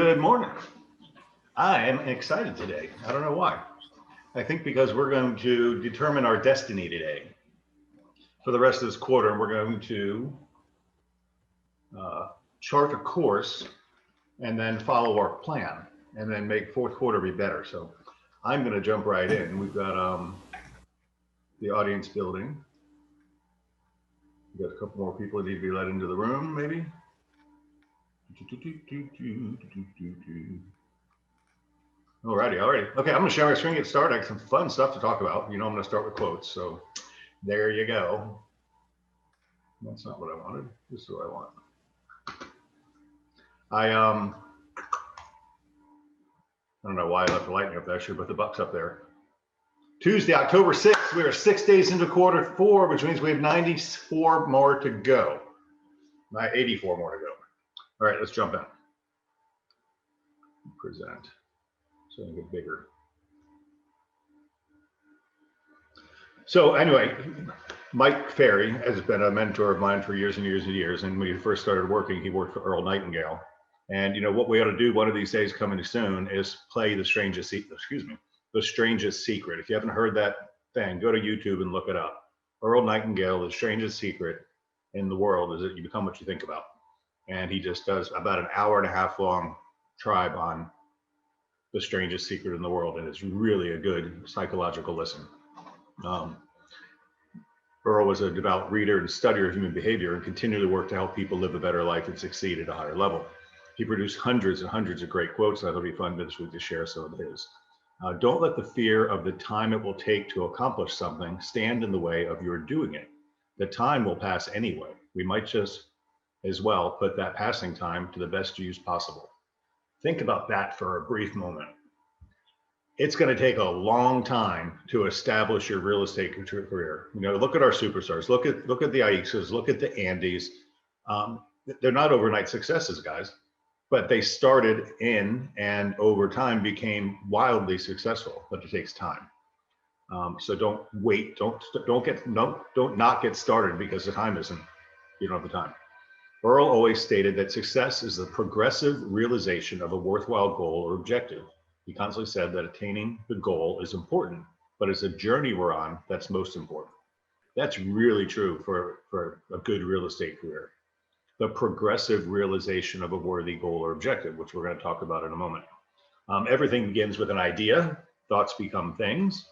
Good morning. I am excited today. I don't know why. I think because we're going to determine our destiny today. For the rest of this quarter, we're going to chart a course and then follow our plan and then make fourth quarter be better. So I'm going to jump right in. We've got the audience building. We've got a couple more people that need to be let into the room, maybe. Alrighty. Okay, I'm gonna share my screen, get started. I got some fun stuff to talk about. You know, I'm gonna start with quotes. So there you go. That's not what I wanted. This is what I want. I don't know why I left the lightning up there. I should put the bucks up there. Tuesday, October 6th, we are 6 days into quarter four, which means we have 94 more to go. 84 more to go. All right, let's jump in. Present. So I get bigger. So anyway, Mike Ferry has been a mentor of mine for years and years and years. And when he first started working, he worked for Earl Nightingale. And you know what we ought to do one of these days coming soon is play the strangest secret. If you haven't heard that thing, go to YouTube and look it up. Earl Nightingale, the strangest secret in the world is that you become what you think about. And he just does about an hour and a half long tribe on the strangest secret in the world, and it's really a good psychological listen. Earl was a devout reader and studier of human behavior and continually worked to help people live a better life and succeed at a higher level. He produced hundreds and hundreds of great quotes. That'll be fun this week to share some of his. Don't let the fear of the time it will take to accomplish something stand in the way of your doing it. The time will pass anyway. We might just as well put that passing time to the best use possible. Think about that for a brief moment. It's going to take a long time to establish your real estate career. You know, look at our superstars. Look at the Aiksas. Look at the Andys. They're not overnight successes, guys, but they started in and over time became wildly successful. But it takes time. So don't wait. Don't not get started because the time isn't. You don't have the time. Earl always stated that success is the progressive realization of a worthwhile goal or objective. He constantly said that attaining the goal is important, but it's a journey we're on that's most important. That's really true for a good real estate career. The progressive realization of a worthy goal or objective, which we're going to talk about in a moment. Everything begins with an idea. Thoughts become things.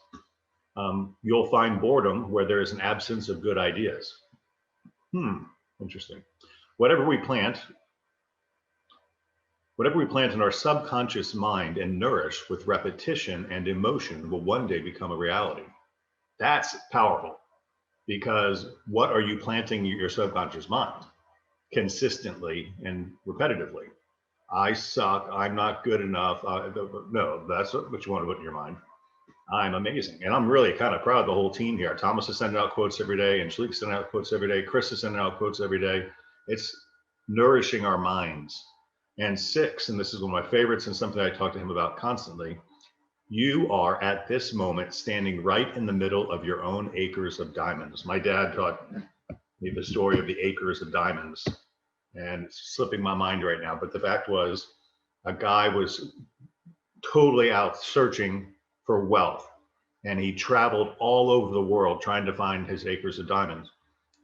You'll find boredom where there is an absence of good ideas. Interesting. Whatever we plant in our subconscious mind and nourish with repetition and emotion will one day become a reality. That's powerful, because what are you planting in your subconscious mind consistently and repetitively? I suck, I'm not good enough. No, that's what you want to put in your mind. I'm amazing. And I'm really kind of proud of the whole team here. Thomas is sending out quotes every day, and Shalik is sending out quotes every day. Chris is sending out quotes every day. It's nourishing our minds. And 6, and this is one of my favorites and something I talk to him about constantly, you are at this moment standing right in the middle of your own acres of diamonds. My dad taught me the story of the acres of diamonds, and it's slipping my mind right now. But the fact was, a guy was totally out searching for wealth, and he traveled all over the world trying to find his acres of diamonds,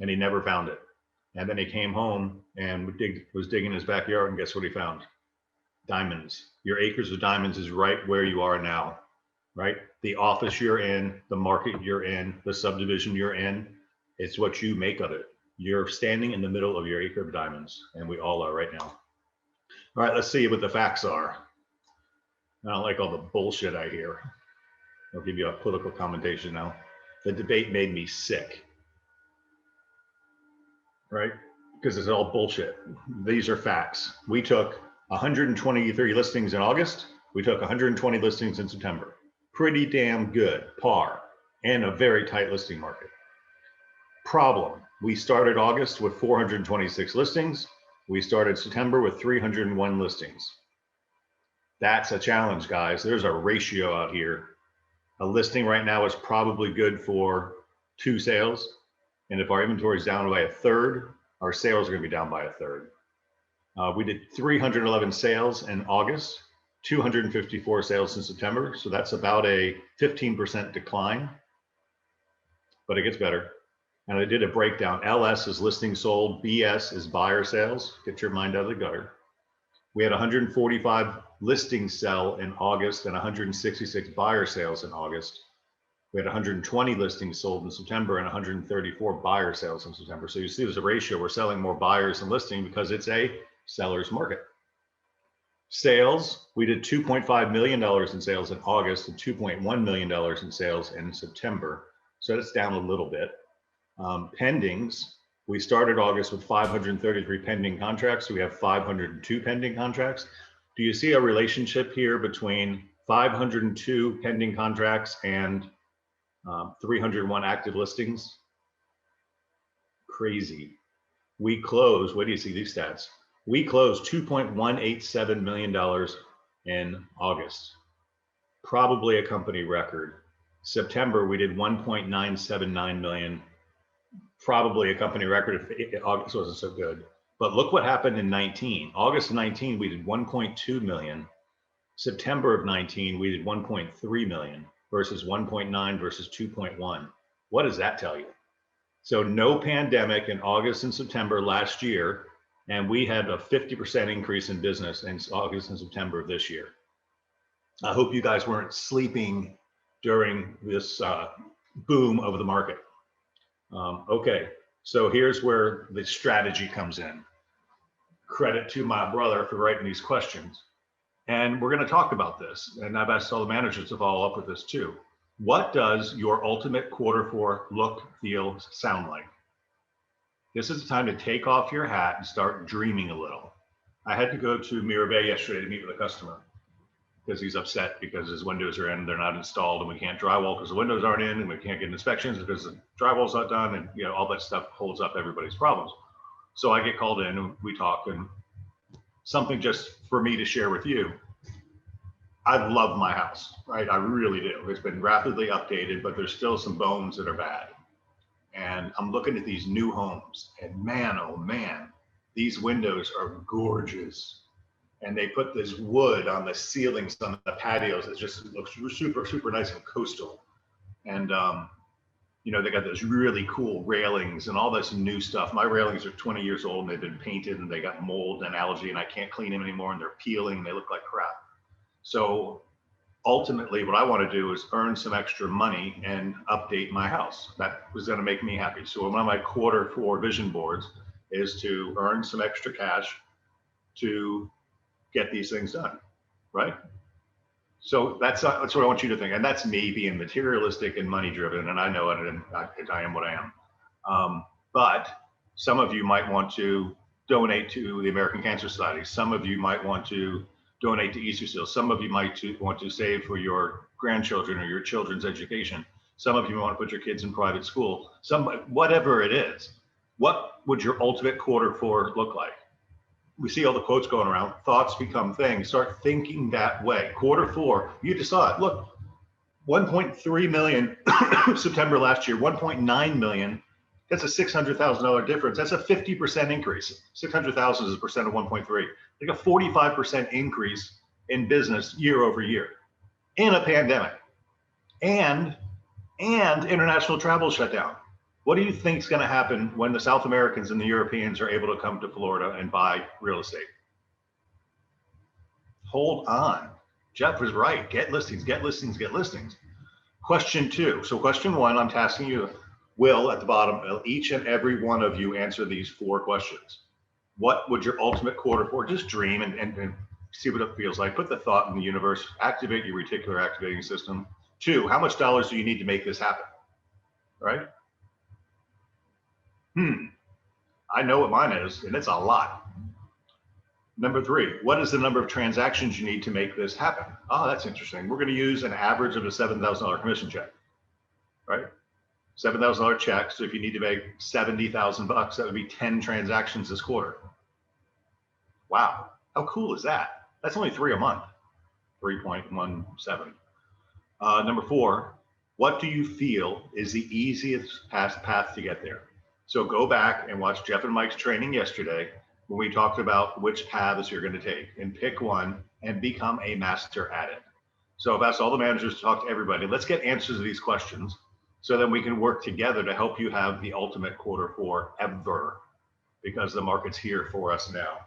and he never found it. And then he came home and was digging his backyard, and guess what he found? Diamonds. Your acres of diamonds is right where you are now, right? The office you're in, the market you're in, the subdivision you're in, it's what you make of it. You're standing in the middle of your acre of diamonds, and we all are right now. All right, let's see what the facts are. I don't like all the bullshit I hear. I'll give you a political commentation now. The debate made me sick. Right? Because it's all bullshit. These are facts. We took 123 listings in August. We took 120 listings in September. Pretty damn good, par, and a very tight listing market. Problem, we started August with 426 listings. We started September with 301 listings. That's a challenge, guys. There's a ratio out here. A listing right now is probably good for 2 sales. And if our inventory is down by a third, our sales are going to be down by a third. We did 311 sales in August, 254 sales in September. So that's about a 15% decline, but it gets better. And I did a breakdown. LS is listing sold, BS is buyer sales. Get your mind out of the gutter. We had 145 listings sell in August and 166 buyer sales in August. We had 120 listings sold in September and 134 buyer sales in September. So you see there's a ratio. We're selling more buyers than listing because it's a seller's market. Sales, we did $2.5 million in sales in August and $2.1 million in sales in September. So that's down a little bit. Pendings, we started August with 533 pending contracts. So we have 502 pending contracts. Do you see a relationship here between 502 pending contracts and 301 active listings? Crazy. We closed, what do you see these stats? We closed $2.187 million in August, probably a company record. September, we did 1.979 million, probably a company record if August wasn't so good. But look what happened in 19. August of 19, we did 1.2 million. September of 19, we did 1.3 million versus 1.9 versus 2.1. What does that tell you? So no pandemic in August and September last year, and we had a 50% increase in business in August and September of this year. I hope you guys weren't sleeping during this boom of the market. Okay, so here's where the strategy comes in. Credit to my brother for writing these questions. And we're going to talk about this. And I've asked all the managers to follow up with this too. What does your ultimate Q4 look, feel, sound like? This is the time to take off your hat and start dreaming a little. I had to go to Mirror Bay yesterday to meet with a customer because he's upset because his windows are in, they're not installed, and we can't drywall because the windows aren't in, and we can't get inspections because the drywall's not done, and you know all that stuff holds up everybody's problems. So I get called in and we talk, and something just for me to share with you. I love my house, right? I really do. It's been rapidly updated, but there's still some bones that are bad. And I'm looking at these new homes, and man, oh man, these windows are gorgeous. And they put this wood on the ceilings on the patios. It just looks super, super nice and coastal. And, you know, they got those really cool railings and all this new stuff. My railings are 20 years old and they've been painted and they got mold and algae and I can't clean them anymore and they're peeling and they look like crap. So ultimately what I want to do is earn some extra money and update my house. That was going to make me happy. So one of my Q4 vision boards is to earn some extra cash to get these things done, right? So that's what I want you to think. And that's me being materialistic and money driven. And I know it, and I am what I am. But some of you might want to donate to the American Cancer Society. Some of you might want to donate to Easter Seals. Some of you might want to save for your grandchildren or your children's education. Some of you want to put your kids in private school. Whatever it is, what would your ultimate Q4 look like? We see all the quotes going around. Thoughts become things. Start thinking that way. Q4, you just saw it. Look, 1.3 million September last year, 1.9 million. That's a $600,000 difference. That's a 50% increase. 600,000 is a percent of 1.3. Like a 45% increase in business year over year in a pandemic, and international travel shut down. What do you think is going to happen when the South Americans and the Europeans are able to come to Florida and buy real estate? Hold on. Jeff was right. Get listings, get listings, get listings. Question 2. So question 1, I'm tasking you. Will, at the bottom, each and every one of you answer these 4 questions. What would your ultimate Q4? Just dream and see what it feels like. Put the thought in the universe. Activate your reticular activating system. 2, how much dollars do you need to make this happen? Right? I know what mine is, and it's a lot. Number 3, what is the number of transactions you need to make this happen? Oh, that's interesting. We're going to use an average of a $7,000 commission check, right? $7,000 check. So if you need to make $70,000, that would be 10 transactions this quarter. Wow, how cool is that? That's only 3 a month, 3.17. Number 4, what do you feel is the easiest path to get there? So go back and watch Jeff and Mike's training yesterday when we talked about which paths you're going to take, and pick one and become a master at it. So I've asked all the managers to talk to everybody. Let's get answers to these questions so then we can work together to help you have the ultimate Q4 ever, because the market's here for us now.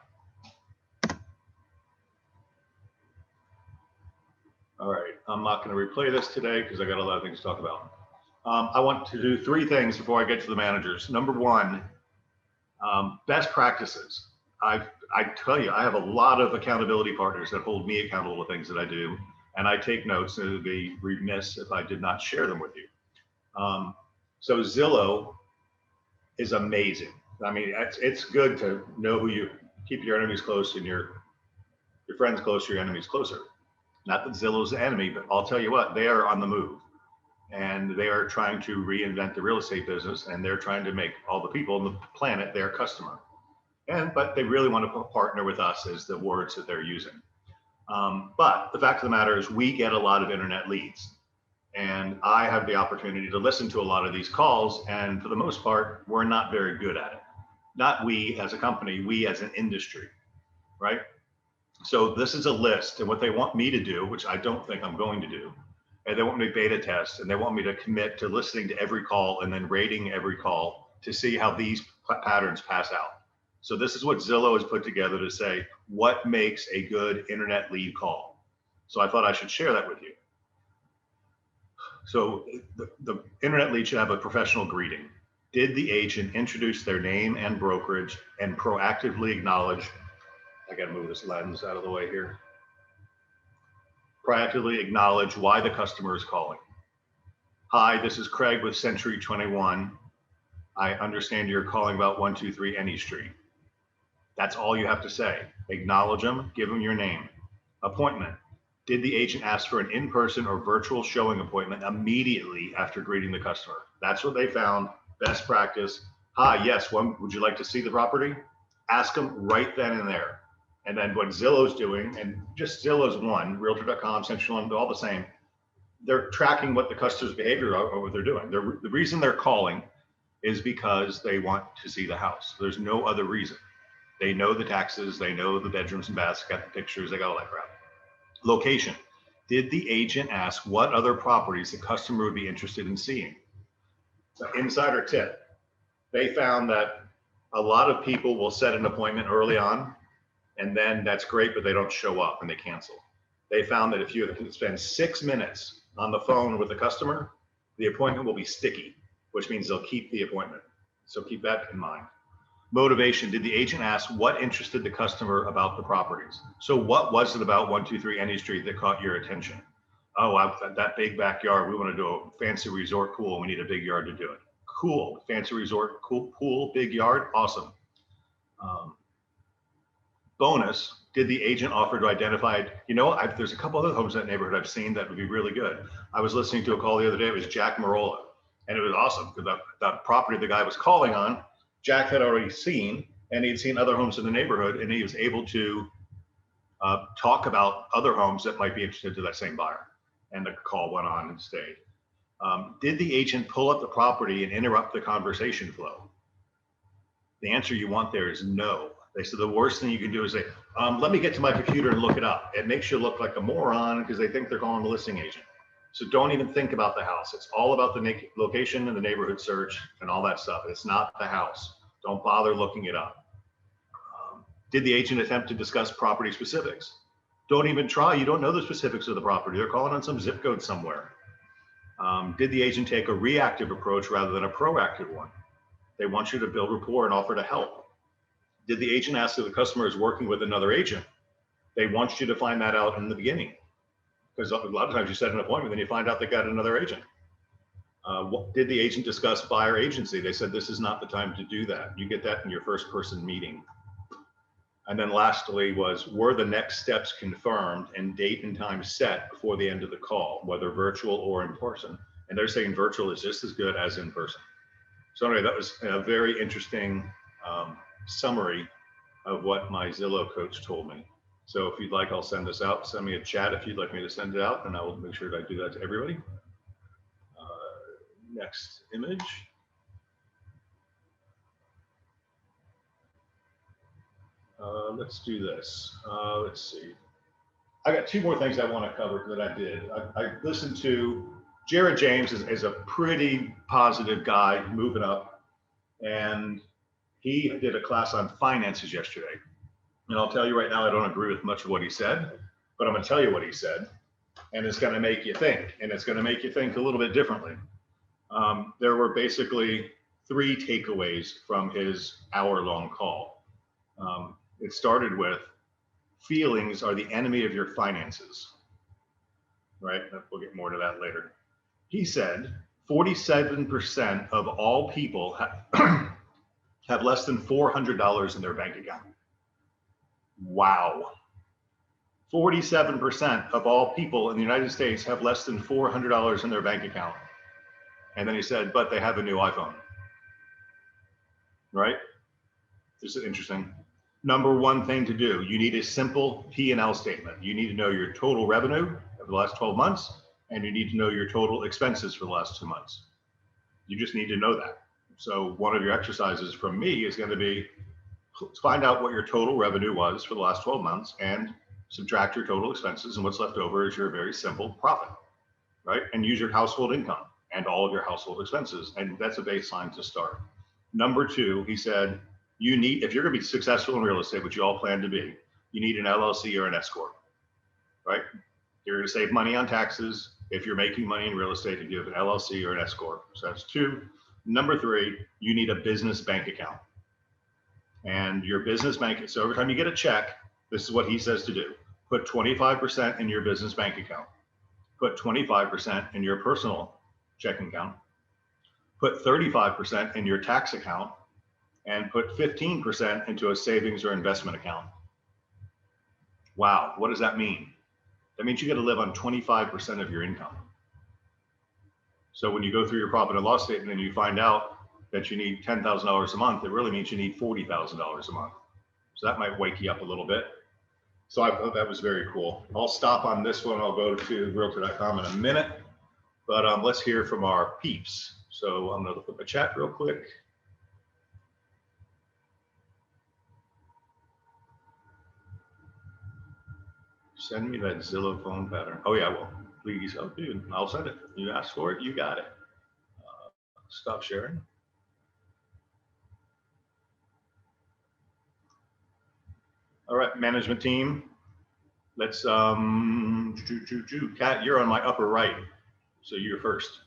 All right, I'm not going to replay this today because I got a lot of things to talk about. I want to do 3 things before I get to the managers. Number 1, best practices. I tell you, I have a lot of accountability partners that hold me accountable to things that I do, and I take notes, and it would be remiss if I did not share them with you. So Zillow is amazing. I mean, it's good to know who you keep your enemies close and your friends closer, your enemies closer. Not that Zillow's the enemy, but I'll tell you what, they are on the move, and they are trying to reinvent the real estate business, and they're trying to make all the people on the planet their customer. But they really want to partner with us, is the words that they're using. But the fact of the matter is, we get a lot of internet leads, and I have the opportunity to listen to a lot of these calls, and for the most part, we're not very good at it. Not we as a company, we as an industry, right? So this is a list, and what they want me to do, which I don't think I'm going to do, and they want me to beta test, and they want me to commit to listening to every call and then rating every call to see how these patterns pass out. So this is what Zillow has put together to say what makes a good internet lead call. So I thought I should share that with you. So the internet lead should have a professional greeting. Did the agent introduce their name and brokerage and proactively acknowledge, I got to move this lens out of the way here, proactively acknowledge why the customer is calling. Hi, this is Craig with Century 21. I understand you're calling about 123 Any Street. That's all you have to say. Acknowledge them, give them your name. Appointment. Did the agent ask for an in-person or virtual showing appointment immediately after greeting the customer? That's what they found. Best practice. Hi, yes, would you like to see the property? Ask them right then and there. And then what Zillow's doing, and just Zillow's one, Realtor.com, Century 21, all the same, they're tracking what the customer's behavior or what they're doing. The reason they're calling is because they want to see the house. There's no other reason. They know the taxes, they know the bedrooms and baths, got the pictures, they got all that crap. Location. Did the agent ask what other properties the customer would be interested in seeing? So insider tip. They found that a lot of people will set an appointment early on, and then that's great, but they don't show up and they cancel. They found that if you spend 6 minutes on the phone with the customer, the appointment will be sticky, which means they'll keep the appointment. So keep that in mind. Motivation. Did the agent ask what interested the customer about the properties? So what was it about 123 Any Street that caught your attention? Oh, that big backyard. We want to do a fancy resort pool. We need a big yard to do it. Cool. Fancy resort, cool pool, big yard. Awesome. Bonus. Did the agent offer to identify, there's a couple other homes in that neighborhood I've seen that would be really good. I was listening to a call the other day. It was Jack Marola, and it was awesome because that property the guy was calling on, Jack had already seen, and he'd seen other homes in the neighborhood, and he was able to talk about other homes that might be interested to that same buyer. And the call went on and stayed. Did the agent pull up the property and interrupt the conversation flow? The answer you want there is no. They said the worst thing you can do is say, let me get to my computer and look it up. It makes you look like a moron because they think they're calling the listing agent. So don't even think about the house. It's all about the location and the neighborhood search and all that stuff. It's not the house. Don't bother looking it up. Did the agent attempt to discuss property specifics? Don't even try. You don't know the specifics of the property. They're calling on some zip code somewhere. Did the agent take a reactive approach rather than a proactive one? They want you to build rapport and offer to help. Did the agent ask if the customer is working with another agent? They want you to find that out in the beginning. Because a lot of times you set an appointment, then you find out they got another agent. Did the agent discuss buyer agency? They said this is not the time to do that. You get that in your first person meeting. And then lastly were the next steps confirmed and date and time set before the end of the call, whether virtual or in person? And they're saying virtual is just as good as in person. So anyway, that was a very interesting summary of what my Zillow coach told me. So if you'd like, I'll send this out. Send me a chat if you'd like me to send it out, and I will make sure that I do that to everybody. Next image. Let's do this. Let's see. I got two more things I want to cover that I did. I listened to Jared James is a pretty positive guy moving up, and he did a class on finances yesterday. And I'll tell you right now, I don't agree with much of what he said, but I'm going to tell you what he said, and it's going to make you think, and it's going to make you think a little bit differently. There were basically three takeaways from his hour-long call. It started with feelings are the enemy of your finances, right? We'll get more to that later. He said 47% of all people have less than $400 in their bank account. Wow. 47% of all people in the United States have less than $400 in their bank account. And then he said, but they have a new iPhone, right? This is interesting. Number one thing to do, you need a simple P&L statement. You need to know your total revenue over the last 12 months, and you need to know your total expenses for the last 2 months. You just need to know that. So one of your exercises from me is going to be find out what your total revenue was for the last 12 months and subtract your total expenses, and what's left over is your very simple profit, right? And use your household income and all of your household expenses. And that's a baseline to start. Number two, he said, you need, if you're going to be successful in real estate, which you all plan to be, you need an LLC or an S corp, right? You're going to save money on taxes. If you're making money in real estate, you have an LLC or an S corp. So that's two. Number three, you need a business bank account. And your business bank, so every time you get a check, this is what he says to do. Put 25% in your business bank account. Put 25% in your personal checking account. Put 35% in your tax account, and put 15% into a savings or investment account. Wow, what does that mean? That means you got to live on 25% of your income. So when you go through your profit and loss statement and you find out that you need $10,000 a month, it really means you need $40,000 a month. So that might wake you up a little bit. So I thought that was very cool. I'll stop on this one. I'll go to realtor.com in a minute, but let's hear from our peeps. So I'm going to flip a chat real quick. Send me that Zillow phone pattern. Oh yeah, I will. Please, oh dude, I'll send it. You asked for it, you got it. Stop sharing. All right, management team. Let's Kat, you're on my upper right, so you're first.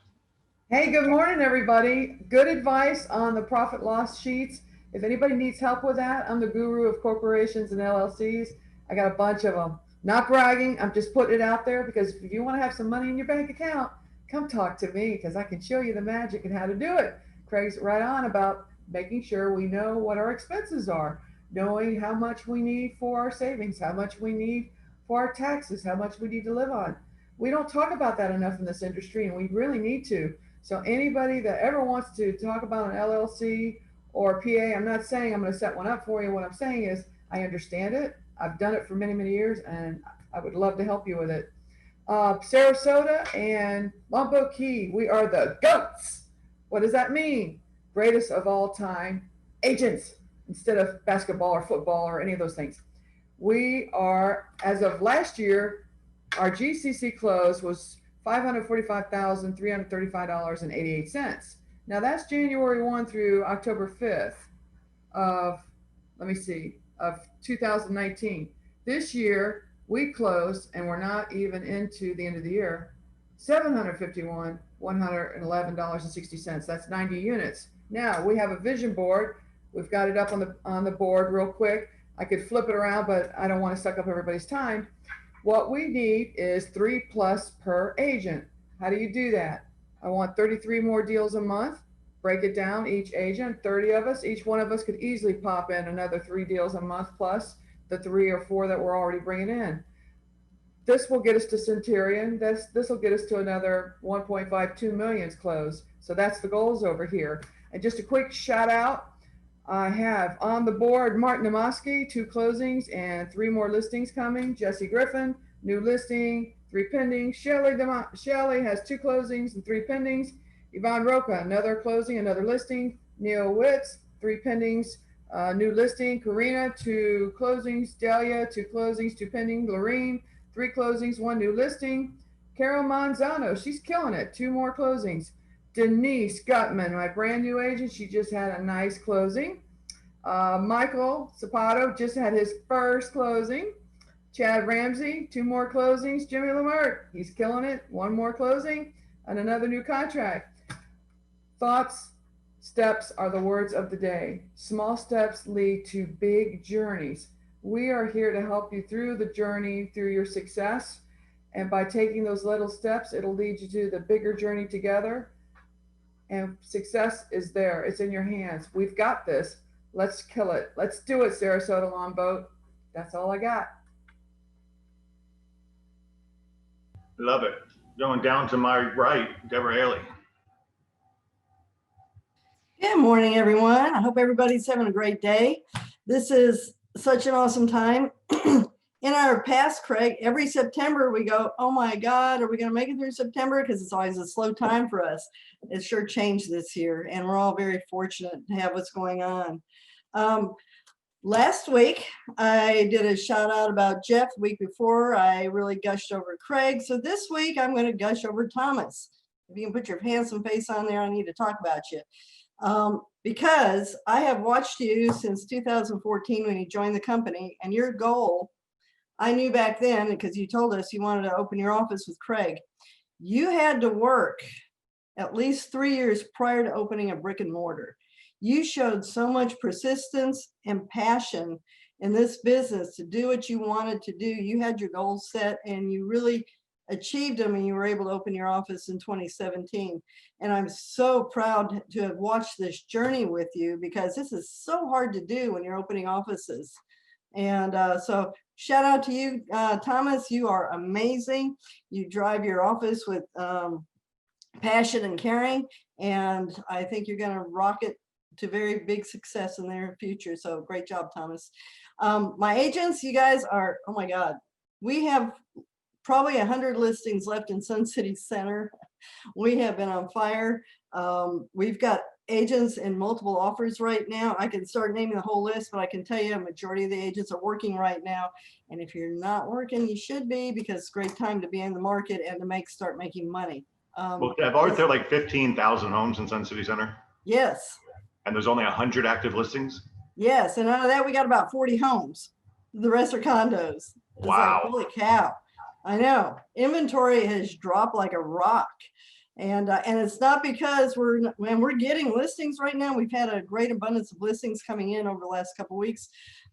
Hey, good morning, everybody. Good advice on the profit loss sheets. If anybody needs help with that, I'm the guru of corporations and LLCs. I got a bunch of them. Not bragging, I'm just putting it out there because if you want to have some money in your bank account, come talk to me because I can show you the magic and how to do it. Craig's right on about making sure we know what our expenses are, knowing how much we need for our savings, how much we need for our taxes, how much we need to live on. We don't talk about that enough in this industry, and we really need to. So anybody that ever wants to talk about an LLC or PA, I'm not saying I'm going to set one up for you. What I'm saying is I understand it. I've done it for many, many years, and I would love to help you with it. Sarasota and Lombo Key, we are the GOATs. What does that mean? Greatest of all time agents instead of basketball or football or any of those things. We are, as of last year, our GCC close was $545,335.88. Now that's January 1 through October 5th of, of 2019. This year we closed, and we're not even into the end of the year, $751,111.60. That's 90 units. Now we have a vision board. We've got it up on the board real quick. I could flip it around, but I don't want to suck up everybody's time. What we need is 3+ per agent. How do you do that? I want 33 more deals a month. Break it down, each agent, 30 of us, each one of us could easily pop in another 3 deals a month plus the 3 or 4 that we're already bringing in. This will get us to Centurion. This will get us to another 1.52 millions close. So that's the goals over here. And just a quick shout out. I have on the board Martin Nemoski, 2 closings and 3 more listings coming. Jesse Griffin, new listing, 3 pending. Shelley has 2 closings and 3 pendings. Yvonne Roca, another closing, another listing. Neil Witz, 3 pendings, New listing, Karina. 2 closings, Delia. 2 closings, 2 pending, Lorene. 3 closings, 1 new listing. Carol Manzano, she's killing it. 2 more closings. Denise Gutman, my brand new agent, she just had a nice closing. Michael Zapato just had his first closing. Chad Ramsey, 2 more closings. Jimmy Lamert, he's killing it. 1 more closing and another new contract. Thoughts, steps are the words of the day. Small steps lead to big journeys. We are here to help you through the journey, through your success. And by taking those little steps, it'll lead you to the bigger journey together. And success is there. It's in your hands. We've got this. Let's kill it. Let's do it, Sarasota Longboat. That's all I got. Love it. Going down to my right, Deborah Haley. Good morning, everyone. I hope everybody's having a great day. This is such an awesome time. In our past, Craig, every September we go, oh my God, are we going to make it through September? Because it's always a slow time for us. It's sure changed this year, and we're all very fortunate to have what's going on. Last week, I did a shout out about Jeff. The week before, I really gushed over Craig. So this week, I'm going to gush over Thomas. If you can put your handsome face on there, I need to talk about you. Because I have watched you since 2014 when you joined the company, and your goal, I knew back then, because you told us you wanted to open your office with Craig. You had to work at least 3 years prior to opening a brick and mortar. You showed so much persistence and passion in this business to do what you wanted to do. You had your goals set and you really achieved them, and you were able to open your office in 2017. And I'm so proud to have watched this journey with you, because this is so hard to do when you're opening offices. And so shout out to you, Thomas. You are amazing. You drive your office with passion and caring, and I think you're going to rock it to very big success in their future. So great job, Thomas. My agents, you guys are, oh my God, we have probably 100 listings left in Sun City Center. We have been on fire. We've got agents in multiple offers right now. I can start naming the whole list, but I can tell you a majority of the agents are working right now. And if you're not working, you should be, because it's a great time to be in the market and to start making money. Well, aren't there like 15,000 homes in Sun City Center? Yes. And there's only 100 active listings? Yes, and out of that, we got about 40 homes. The rest are condos. It's wow. Like, holy cow. I know. Inventory has dropped like a rock. And it's not because we're getting listings right now. We've had a great abundance of listings coming in over the last couple of weeks,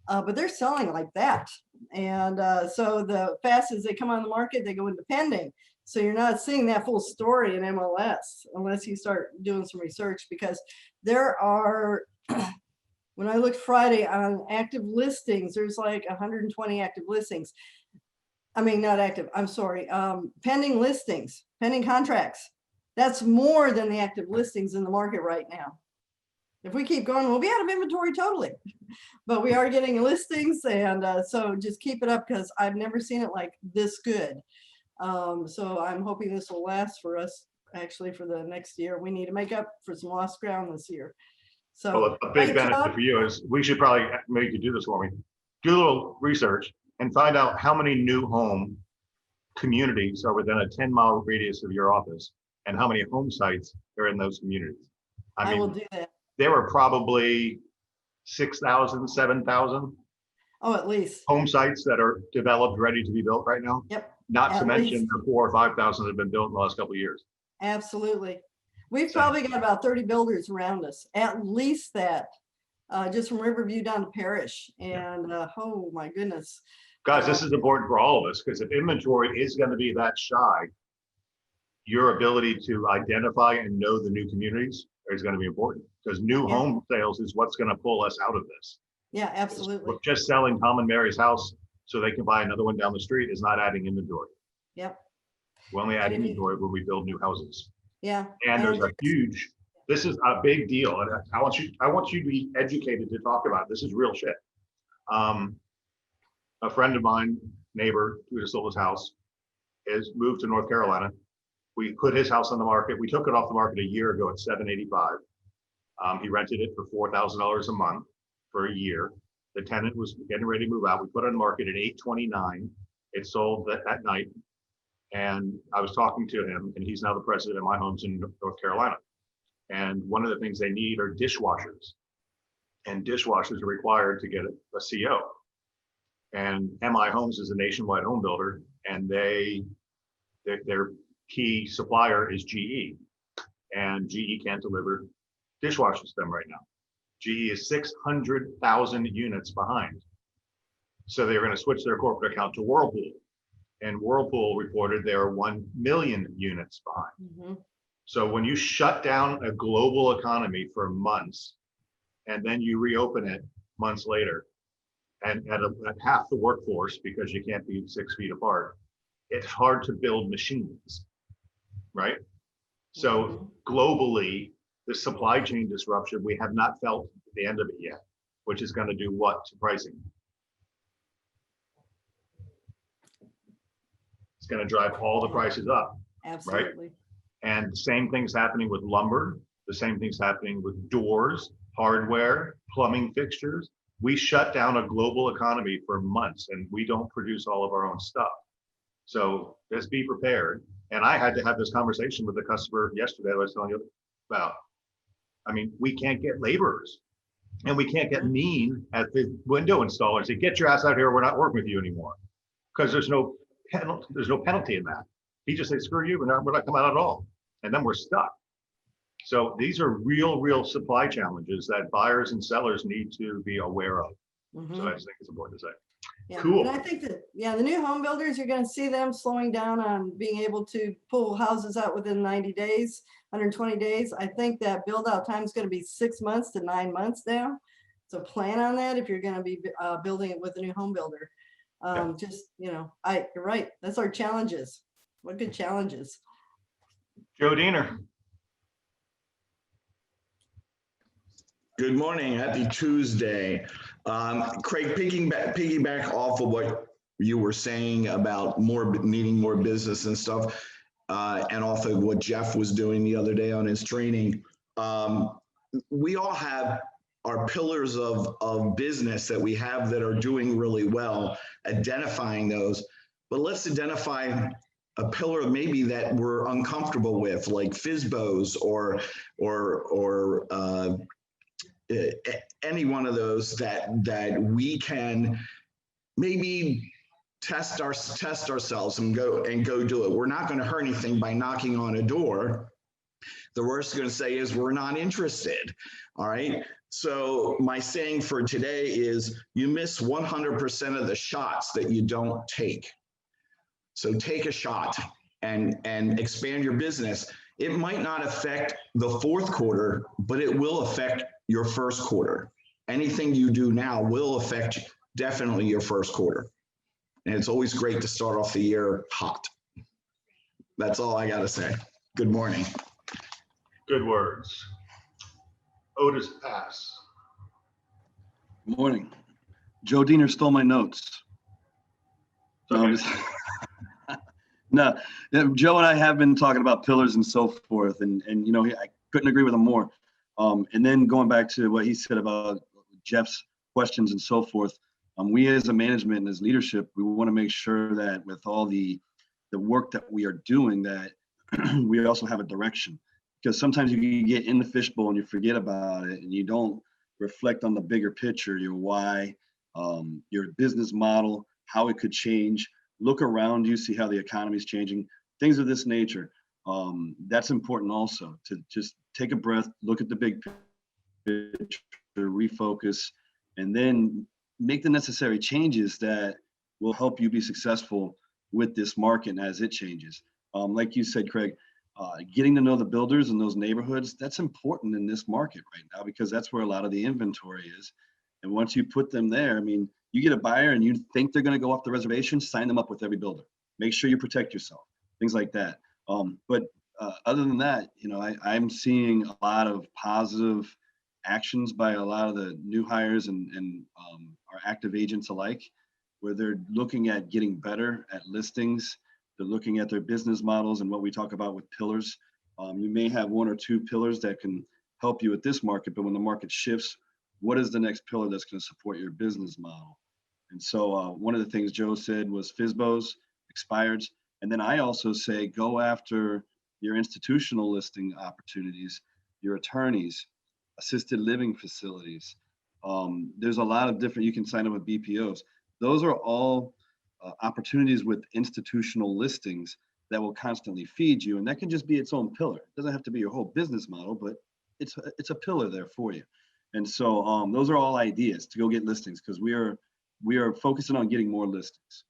but they're selling like that. And so the fast as they come on the market, they go into pending. So you're not seeing that full story in MLS unless you start doing some research, because there are, when I looked Friday on active listings, there's like 120 active listings. I mean, not active, I'm sorry, pending listings, pending contracts. That's more than the active listings in the market right now. If we keep going, we'll be out of inventory totally. But we are getting listings, and so just keep it up, because I've never seen it like this good. So I'm hoping this will last for us actually for the next year. We need to make up for some lost ground this year. So well, a big benefit for you is we should probably make you do this for me. Do a little research and find out how many new home communities are within a 10-mile radius of your office, and how many home sites are in those communities. I will do that. There were probably 6,000, 7,000. Oh, at least. Home sites that are developed, ready to be built right now. Yep. Not to mention the 4,000 or 5,000 that have been built in the last couple of years. Absolutely. We've probably got about 30 builders around us, at least that, just from Riverview down to Parrish. And oh my goodness. Guys, this is important for all of us, because if inventory is going to be that shy, your ability to identify and know the new communities is going to be important, because new home sales is what's going to pull us out of this. Yeah, absolutely. Just selling Tom and Mary's house so they can buy another one down the street is not adding inventory. Yep. We only add inventory when we build new houses. Yeah. And there's a huge, this is a big deal. And I want you to be educated to talk about it. This is real shit. A friend of mine, neighbor who just sold his house, has moved to North Carolina. We put his house on the market. We took it off the market a year ago at $785. He rented it for $4,000 a month. for a year. The tenant was getting ready to move out. We put it on the market at 829. It sold that night. And I was talking to him, and he's now the president of My Homes in North Carolina. And one of the things they need are dishwashers. And dishwashers are required to get a CO. And MI Homes is a nationwide home builder, and their key supplier is GE. And GE can't deliver dishwashers to them right now. GE is 600,000 units behind. So they're going to switch their corporate account to Whirlpool. And Whirlpool reported they are 1 million units behind. So when you shut down a global economy for months, and then you reopen it months later, and at half the workforce because you can't be 6 feet apart, it's hard to build machines, right? So globally, the supply chain disruption, we have not felt the end of it yet, which is going to do what to pricing? It's going to drive all the prices up. Absolutely. Right? And the same thing's happening with lumber. The same thing's happening with doors, hardware, plumbing fixtures. We shut down a global economy for months, and we don't produce all of our own stuff. So just be prepared. And I had to have this conversation with the customer yesterday I was telling you about. I mean, we can't get laborers, and we can't get mean at the window installers. Say, get your ass out here. We're not working with you anymore, because there's no penalty in that. He just said, screw you. We're not coming out at all. And then we're stuck. So these are real supply challenges that buyers and sellers need to be aware of. So I just think it's important to say. Yeah. Cool. And I think that, yeah, the new home builders, you're going to see them slowing down on being able to pull houses out within 90 days, 120 days. I think that build out time is going to be 6 months to 9 months now. So plan on that if you're going to be building it with a new home builder. Just, you're right. That's our challenges. What good challenges. Joe Diener. Good morning. Happy Tuesday. Craig, piggyback off of what you were saying about needing more business and stuff, and off of what Jeff was doing the other day on his training. We all have our pillars of business that we have that are doing really well, identifying those, but let's identify a pillar maybe that we're uncomfortable with, like FSBOs or any one of those that we can maybe test ourselves and go do it. We're not going to hurt anything by knocking on a door. The worst going to say is we're not interested. All right. So my saying for today is you miss 100% of the shots that you don't take. So take a shot and expand your business. It might not affect the fourth quarter, but it will affect your first quarter. Anything you do now will affect definitely your first quarter. And it's always great to start off the year hot. That's all I got to say. Good morning. Good words. Otis Pass. Good morning. Joe Diener stole my notes. Okay. No, Joe and I have been talking about pillars and so forth, and I couldn't agree with him more. And then going back to what he said about Jeff's questions and so forth, we as a management and as leadership, we want to make sure that with all the work that we are doing, that we also have a direction. Because sometimes you get in the fishbowl and you forget about it, and you don't reflect on the bigger picture, your why, your business model, how it could change. Look around you, see how the economy is changing, things of this nature. That's important also, to just take a breath, look at the big picture, refocus, and then make the necessary changes that will help you be successful with this market as it changes. Like you said, Craig, getting to know the builders in those neighborhoods, that's important in this market right now, because that's where a lot of the inventory is. And once you put them there, I mean, you get a buyer and you think they're going to go off the reservation, sign them up with every builder. Make sure you protect yourself, things like that. But other than that, I'm seeing a lot of positive actions by a lot of the new hires and our active agents alike, where they're looking at getting better at listings. They're looking at their business models and what we talk about with pillars. You may have one or two pillars that can help you at this market, but when the market shifts, what is the next pillar that's going to support your business model? And so one of the things Joe said was FSBOs, expireds. And then I also say, go after your institutional listing opportunities, your attorneys, assisted living facilities. There's a lot of different, you can sign up with BPOs. Those are all opportunities with institutional listings that will constantly feed you. And that can just be its own pillar. It doesn't have to be your whole business model, but it's a pillar there for you. And so those are all ideas to go get listings, because we are focusing on getting more listings.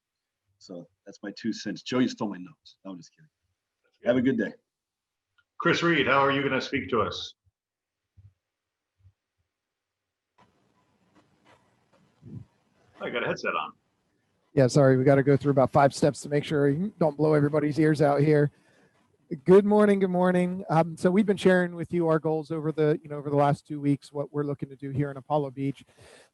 So that's my 2 cents. Joe, you stole my notes. No, I'm just kidding. Have a good day. Chris Reed, how are you going to speak to us? I got a headset on. Yeah, sorry, we got to go through about 5 steps to make sure you don't blow everybody's ears out here. Good morning. Good morning. So we've been sharing with you our goals over the last 2 weeks, what we're looking to do here in Apollo Beach.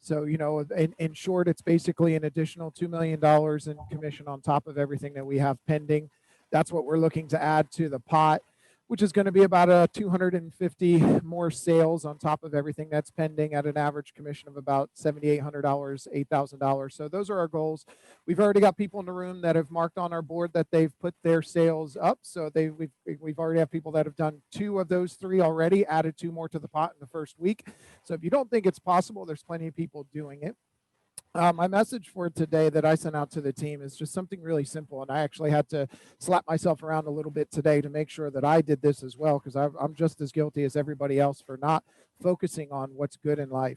So, in short, it's basically an additional $2 million in commission on top of everything that we have pending. That's what we're looking to add to the pot, which is going to be about a 250 more sales on top of everything that's pending at an average commission of about $7,800, $8,000. So those are our goals. We've already got people in the room that have marked on our board that they've put their sales up. So we've already have people that have done 2 of those 3 already, added 2 more to the pot in the first week. So if you don't think it's possible, there's plenty of people doing it. My message for today that I sent out to the team is just something really simple. And I actually had to slap myself around a little bit today to make sure that I did this as well, because I'm just as guilty as everybody else for not focusing on what's good in life.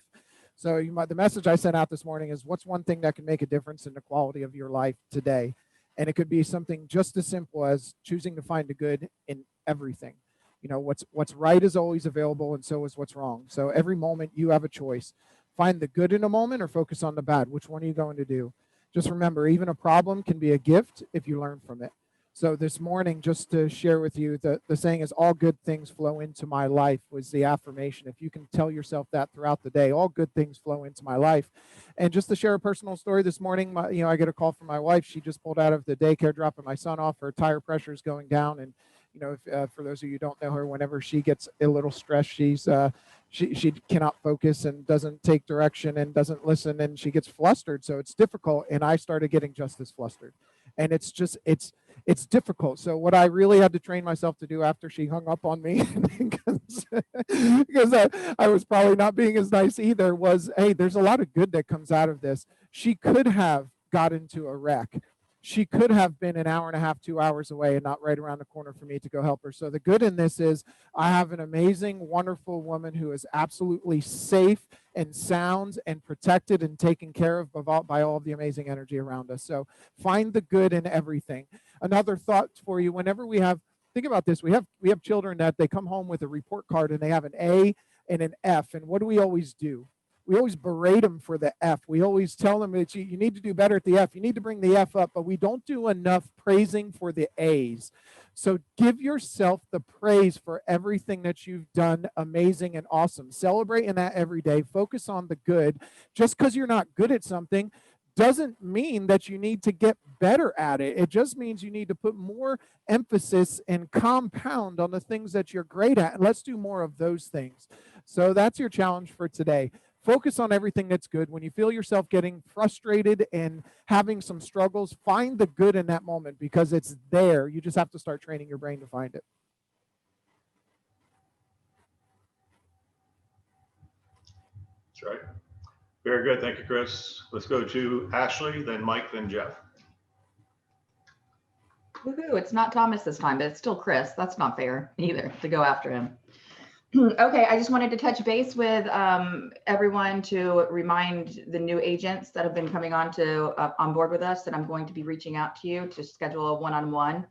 So the message I sent out this morning is, what's one thing that can make a difference in the quality of your life today? And it could be something just as simple as choosing to find the good in everything. What's right is always available, and so is what's wrong. So every moment you have a choice. Find the good in a moment or focus on the bad. Which one are you going to do? Just remember, even a problem can be a gift if you learn from it. So this morning, just to share with you, the saying is, all good things flow into my life, was the affirmation. If you can tell yourself that throughout the day, all good things flow into my life. And just to share a personal story this morning, I get a call from my wife. She just pulled out of the daycare, dropping my son off. Her tire pressure is going down. And for those of you who don't know her, whenever she gets a little stressed, she cannot focus and doesn't take direction and doesn't listen, and she gets flustered. So it's difficult. And I started getting just as flustered. And it's difficult. So what I really had to train myself to do after she hung up on me, because I was probably not being as nice either, was, hey, there's a lot of good that comes out of this. She could have got into a wreck. She could have been an hour and a half, 2 hours away, and not right around the corner for me to go help her. So the good in this is, I have an amazing, wonderful woman who is absolutely safe and sound and protected and taken care of by all of the amazing energy around us. So find the good in everything. Another thought for you, think about this, we have children that they come home with a report card and they have an A and an F. And what do we always do? We always berate them for the F. We always tell them that you need to do better at the F. You need to bring the F up, but we don't do enough praising for the A's. So give yourself the praise for everything that you've done amazing and awesome. Celebrate in that every day. Focus on the good. Just because you're not good at something doesn't mean that you need to get better at it. It just means you need to put more emphasis and compound on the things that you're great at. And let's do more of those things. So that's your challenge for today. Focus on everything that's good. When you feel yourself getting frustrated and having some struggles, find the good in that moment, because it's there. You just have to start training your brain to find it. That's right. Very good. Thank you, Chris. Let's go to Ashley, then Mike, then Jeff. Woohoo, it's not Thomas this time, but it's still Chris. That's not fair either to go after him. Okay, I just wanted to touch base with everyone to remind the new agents that have been coming on board with us that I'm going to be reaching out to you to schedule a one-on-one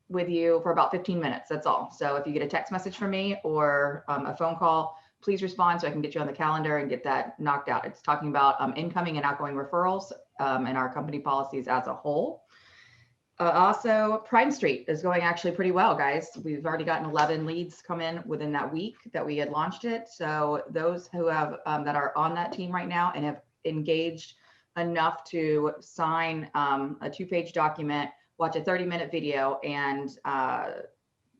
with you for about 15 minutes. That's all. So if you get a text message from me or a phone call, please respond so I can get you on the calendar and get that knocked out. It's talking about incoming and outgoing referrals and our company policies as a whole. Also, Prime Street is going actually pretty well, guys. We've already gotten 11 leads come in within that week that we had launched it. So those who have that are on that team right now and have engaged enough to sign a 2-page document, watch a 30-minute video, and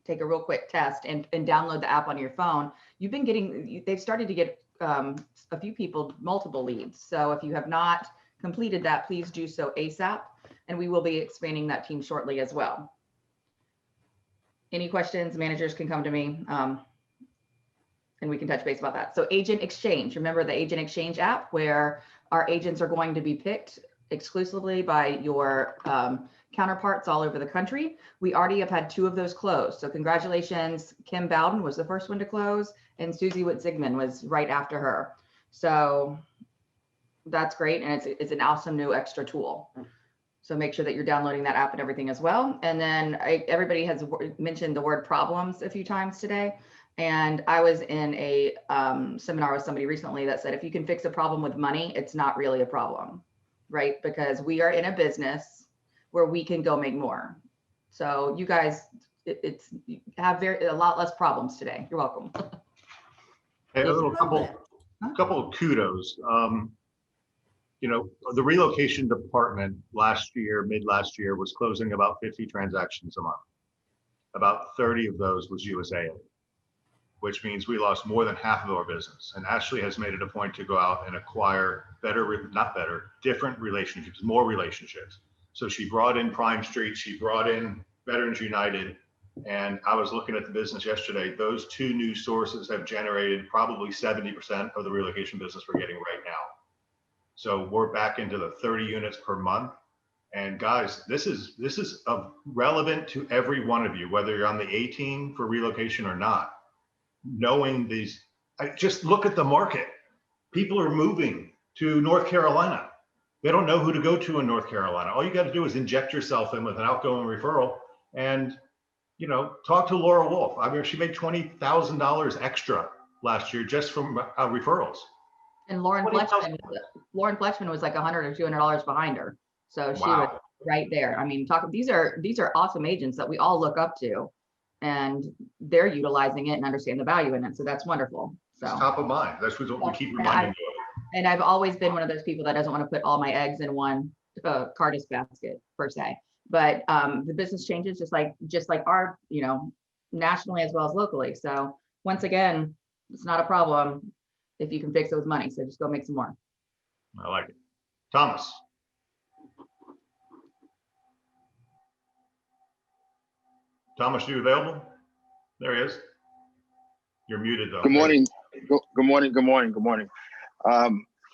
take a real quick test and download the app on your phone, they've started to get a few people multiple leads. So if you have not completed that, please do so ASAP. And we will be expanding that team shortly as well. Any questions, managers can come to me and we can touch base about that. So Agent Exchange, remember the Agent Exchange app where our agents are going to be picked exclusively by your counterparts all over the country. We already have had 2 of those close. So congratulations. Kim Bowden was the first one to close and Susie Witt-Zigman was right after her. So that's great. And it's an awesome new extra tool. So make sure that you're downloading that app and everything as well. And then everybody has mentioned the word problems a few times today. And I was in a seminar with somebody recently that said, if you can fix a problem with money, it's not really a problem, right? Because we are in a business where we can go make more. So you guys, you have a lot less problems today. You're welcome. Hey, a little couple of kudos. You know, the relocation department mid last year was closing about 50 transactions a month. About 30 of those was USAA, which means we lost more than half of our business. And Ashley has made it a point to go out and acquire different relationships, more relationships. So she brought in Prime Street, she brought in Veterans United, and I was looking at the business yesterday. Those 2 new sources have generated probably 70% of the relocation business we're getting right now. So we're back into the 30 units per month. And guys, this is relevant to every one of you, whether you're on the A team for relocation or not. Knowing these, just look at the market. People are moving to North Carolina. They don't know who to go to in North Carolina. All you got to do is inject yourself in with an outgoing referral and, you know, talk to Laura Wolf. I mean, she made $20,000 extra last year just from referrals. And Lauren Fletchman was like $100 or $200 behind her. So she was right there. I mean, these are awesome agents that we all look up to and they're utilizing it and understand the value in it. So that's wonderful. So it's top of mind. That's what we keep reminding you of. And I've always been one of those people that doesn't want to put all my eggs in one Cardis basket per se. But the business changes just like our, you know, nationally as well as locally. So once again, it's not a problem if you can fix those money. So just go make some more. I like it. Thomas. Thomas, you available? There he is. You're muted though. Good morning. Good morning. Good morning. Good morning.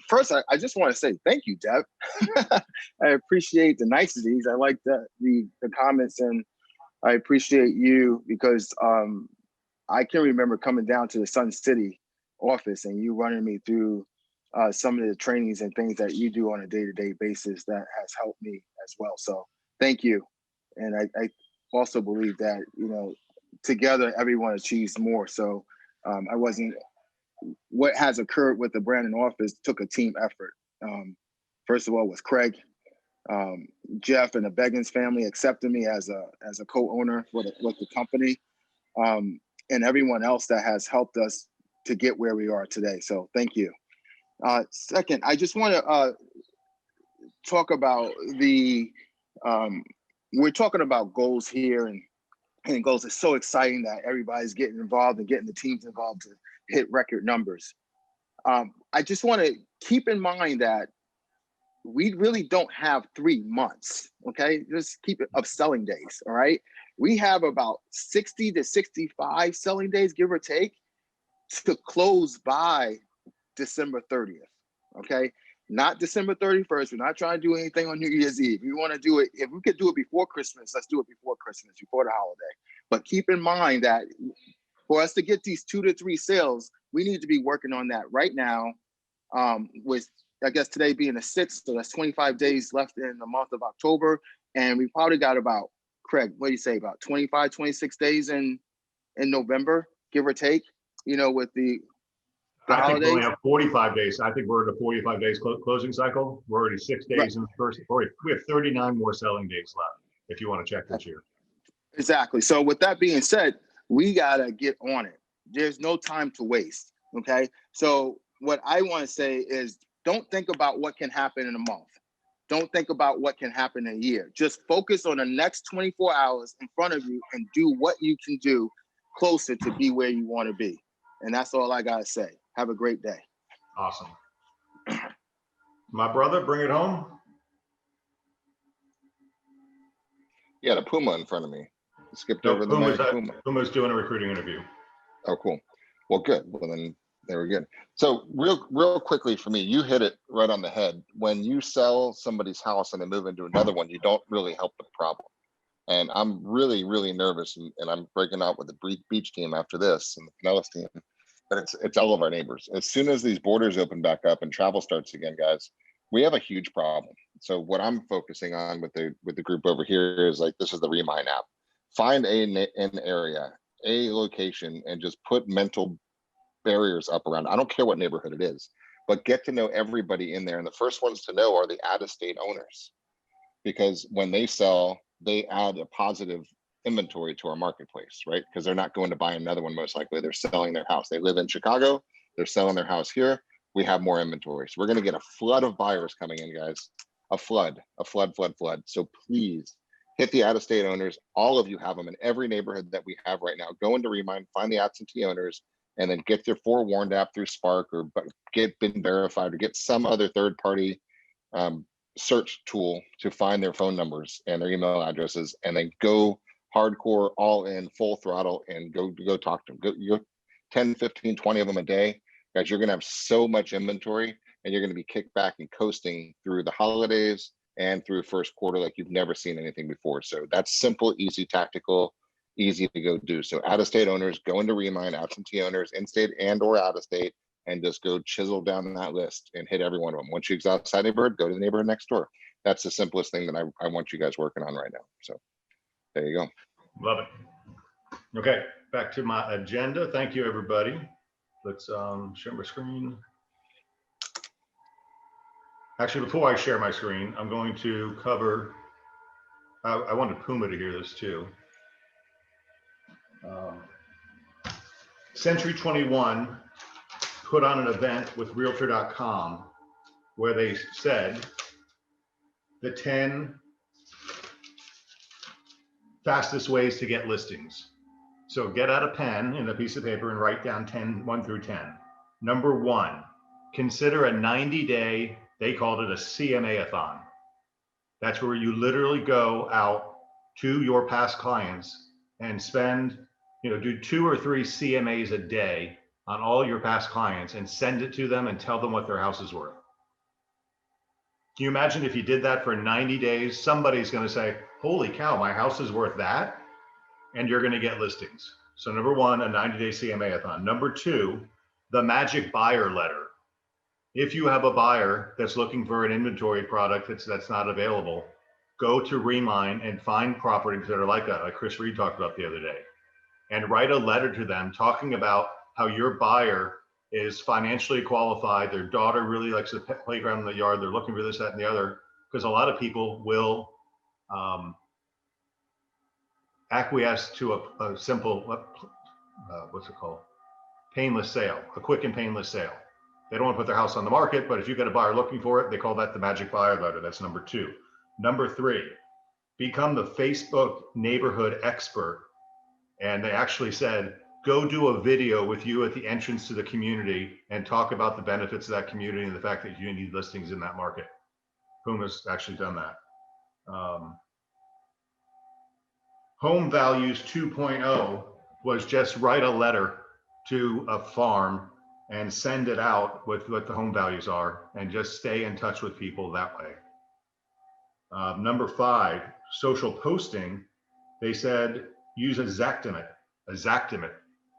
First, I just want to say thank you, Deb. I appreciate the niceties. I like the comments, and I appreciate you because I can remember coming down to the Sun City office and you running me through some of the trainings and things that you do on a day-to-day basis that has helped me as well. So thank you. And I also believe that, you know, together everyone achieves more. So what has occurred with the Brandon office took a team effort. First of all, was Craig, Jeff, and the Beggins family accepted me as a co-owner with the company, and everyone else that has helped us to get where we are today. So thank you. Second, I just want to talk about we're talking about goals here, and goals is so exciting that everybody's getting involved and getting the teams involved to hit record numbers. I just want to keep in mind that we really don't have 3 months, okay? Just keep it of selling days, all right? We have about 60 to 65 selling days, give or take, to close by December 30th, okay? Not December 31st. We're not trying to do anything on New Year's Eve. We want to do it, if we could do it before Christmas, let's do it before Christmas, before the holiday. But keep in mind that for us to get these 2 to 3 sales, we need to be working on that right now, with, I guess, today being the 6th, so that's 25 days left in the month of October. And we probably got about, Craig, what do you say, about 25, 26 days in November, give or take, you know, with the I think we only holidays. have 45 days. I think we're at a 45 days closing cycle. We're already 6 days Right. in the first. We have 39 more selling days left if you want to check this year. Exactly. So with that being said, we got to get on it. There's no time to waste. Okay. So what I want to say is don't think about what can happen in a month. Don't think about what can happen in a year. Just focus on the next 24 hours in front of you and do what you can do closer to be where you want to be. And that's all I got to say. Have a great day. Awesome. My brother, bring it home. Yeah, the Puma in front of me. Skipped No, over the Puma's, mic. Puma. Puma's doing a recruiting interview. Oh, cool. Well, good. Well, then there we go. So real quickly for me, you hit it right on the head. When you sell somebody's house and they move into another one, you don't really help the problem. And I'm really, really nervous, and I'm breaking out with the beach team after this and the Pinellas team. But it's all of our neighbors. As soon as these borders open back up and travel starts again, guys, we have a huge problem. So what I'm focusing on with the group over here is like, this is the Remind app. Find an area, a location, and just put mental barriers up around. I don't care what neighborhood it is, but get to know everybody in there. And the first ones to know are the out-of-state owners, because when they sell, they add a positive inventory to our marketplace, right? Because they're not going to buy another one. Most likely they're selling their house. They live in Chicago, they're selling their house here. We have more inventory. So we're going to get a flood of buyers coming in, guys. A flood. So please hit the out-of-state owners. All of you have them in every neighborhood that we have right now. Go into Remind, find the absentee owners, and then get their forewarned app through Spark, or get Been Verified, or get some other third-party search tool to find their phone numbers and their email addresses, and then go hardcore, all in, full throttle, and go talk to them. Go 10, 15, 20 of them a day. Guys, you're gonna have so much inventory, and you're gonna be kicked back and coasting through the holidays and through first quarter like you've never seen anything before. So that's simple, easy, tactical, easy to go do. So out-of-state owners, go into Remind, absentee owners, in-state and or out-of-state, and just go chisel down that list and hit every one of them. Once you exhaust that neighborhood, go to the neighborhood next door. That's the simplest thing that I want you guys working on right now. So there you go. Love it. Okay, back to my agenda. Thank you, everybody. Let's share my screen. Actually, before I share my screen, I'm going to cover, I wanted Puma to hear this too. Century 21 put on an event with Realtor.com where they said the 10 fastest ways to get listings. So get out a pen and a piece of paper and write down 1 through 10. Number 1, consider a 90-day, they called it a CMA-a-thon. That's where you literally go out to your past clients and spend, do 2 or 3 CMAs a day on all your past clients and send it to them and tell them what their house is worth. Can you imagine if you did that for 90 days? Somebody's going to say, holy cow, my house is worth that. And you're going to get listings. So number 1, a 90-day CMA-a-thon. Number 2, the magic buyer letter. If you have a buyer that's looking for an inventory product that's not available, go to Remind and find properties that are like that, like Chris Reed talked about the other day, and write a letter to them talking about how your buyer is financially qualified. Their daughter really likes the playground in the yard. They're looking for this, that, and the other, because a lot of people will acquiesce to a simple, what's it called? Painless sale, a quick and painless sale. They don't want to put their house on the market, but if you get a buyer looking for it, they call that the magic buyer letter. That's number 2. Number 3, become the Facebook neighborhood expert. And they actually said, go do a video with you at the entrance to the community and talk about the benefits of that community and the fact that you need listings in that market. Puma's actually done that. Home Values 2.0 was just write a letter to a farm and send it out with what the home values are and just stay in touch with people that way. Number 5, social posting. They said use a Xactimate,